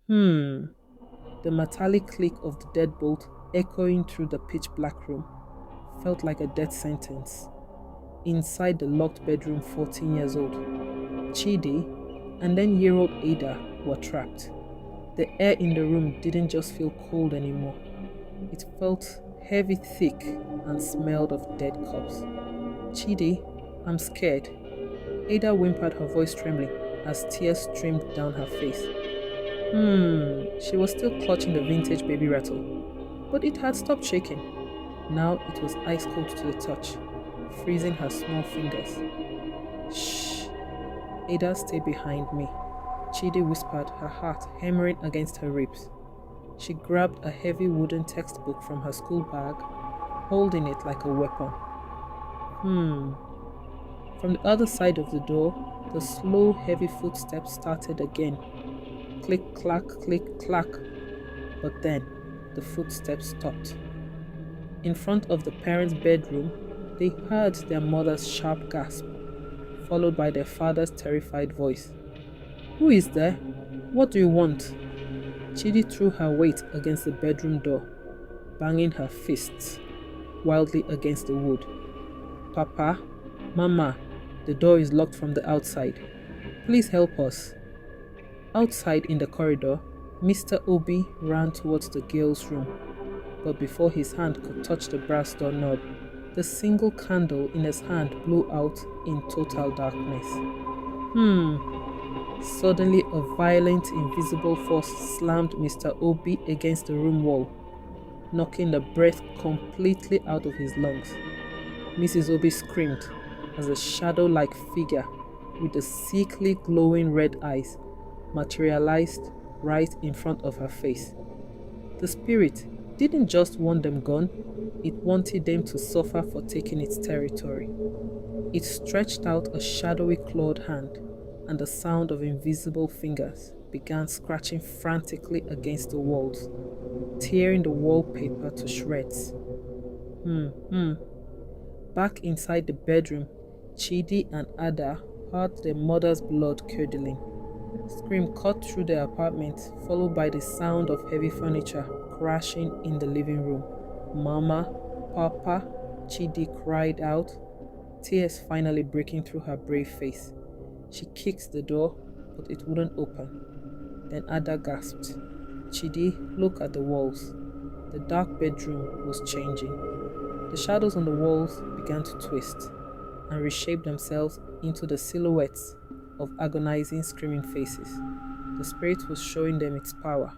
Hmm. The metallic click of the deadbolt echoing through the pitch black room felt like a death sentence. Inside the locked bedroom, 14 years old, Chidi and then year old Ada were trapped. The air in the room didn't just feel cold anymore, it felt heavy, thick, and smelled of dead corpse. Chidi, I'm scared. Ada whimpered, her voice trembling as tears streamed down her face. She was still clutching the vintage baby rattle, but it had stopped shaking. Now it was ice cold to the touch, freezing her small fingers. Shh, Ada, stay behind me, Chidi whispered, her heart hammering against her ribs. She grabbed a heavy wooden textbook from her school bag, holding it like a weapon. Hmm. From the other side of the door, the slow, heavy footsteps started again. Click, clack, click, clack. But then, the footsteps stopped. In front of the parents' bedroom, they heard their mother's sharp gasp, followed by their father's terrified voice. Who is there? What do you want? Chidi threw her weight against the bedroom door, banging her fists wildly against the wood. Papa, Mama, the door is locked from the outside. Please help us. Outside in the corridor, Mr. Obi ran towards the girl's room, but before his hand could touch the brass doorknob, the single candle in his hand blew out in total darkness. Suddenly, a violent, invisible force slammed Mr. Obi against the room wall, knocking the breath completely out of his lungs. Mrs. Obi screamed as a shadow-like figure with the sickly glowing red eyes materialized right in front of her face. The spirit didn't just want them gone, it wanted them to suffer for taking its territory. It stretched out a shadowy clawed hand, and the sound of invisible fingers began scratching frantically against the walls, tearing the wallpaper to shreds. Back inside the bedroom, Chidi and Ada heard their mother's blood curdling. Scream cut through the apartment, followed by the sound of heavy furniture crashing in the living room. Mama, Papa, Chidi cried out, tears finally breaking through her brave face. She kicked the door, but it wouldn't open. Then Ada gasped. Chidi, look at the walls. The dark bedroom was changing. The shadows on the walls began to twist and reshape themselves into the silhouettes of agonizing, screaming faces. The spirit was showing them its power.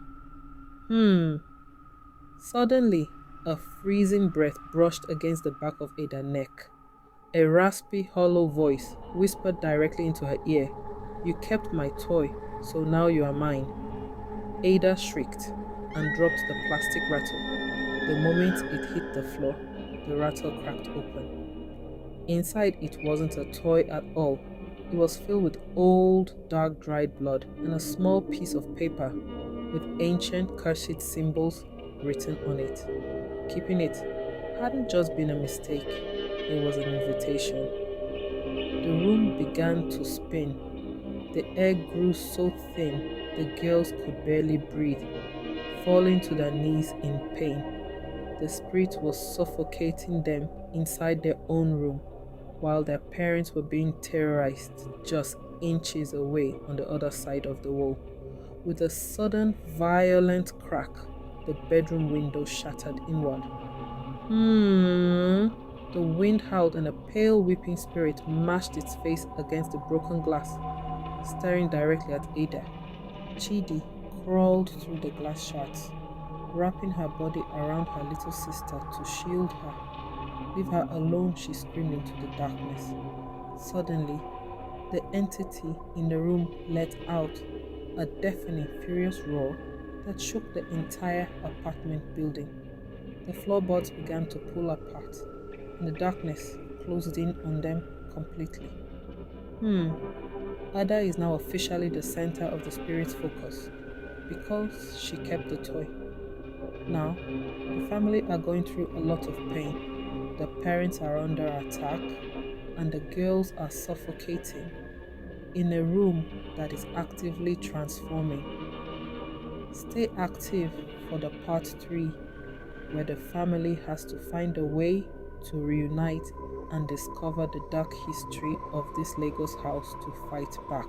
Suddenly, a freezing breath brushed against the back of Ada's neck. A raspy, hollow voice whispered directly into her ear, You kept my toy, so now you are mine. Ada shrieked and dropped the plastic rattle. The moment it hit the floor, the rattle cracked open. Inside, it wasn't a toy at all. It was filled with old, dark, dried blood and a small piece of paper with ancient cursed symbols written on it. Keeping it hadn't just been a mistake, it was an invitation. The room began to spin. The air grew so thin the girls could barely breathe, falling to their knees in pain. The spirit was suffocating them inside their own room, while their parents were being terrorized just inches away on the other side of the wall. With a sudden, violent crack, the bedroom window shattered inward. The wind howled and a pale weeping spirit mashed its face against the broken glass, staring directly at Ada. Chidi crawled through the glass shards, wrapping her body around her little sister to shield her. Leave her alone, she screamed into the darkness. Suddenly, the entity in the room let out a deafening, furious roar that shook the entire apartment building. The floorboards began to pull apart, and the darkness closed in on them completely. Ada is now officially the center of the spirit's focus because she kept the toy. Now, the family are going through a lot of pain. The parents are under attack, and the girls are suffocating in a room that is actively transforming. Stay active for the part 3, where the family has to find a way to reunite and discover the dark history of this Lagos house to fight back.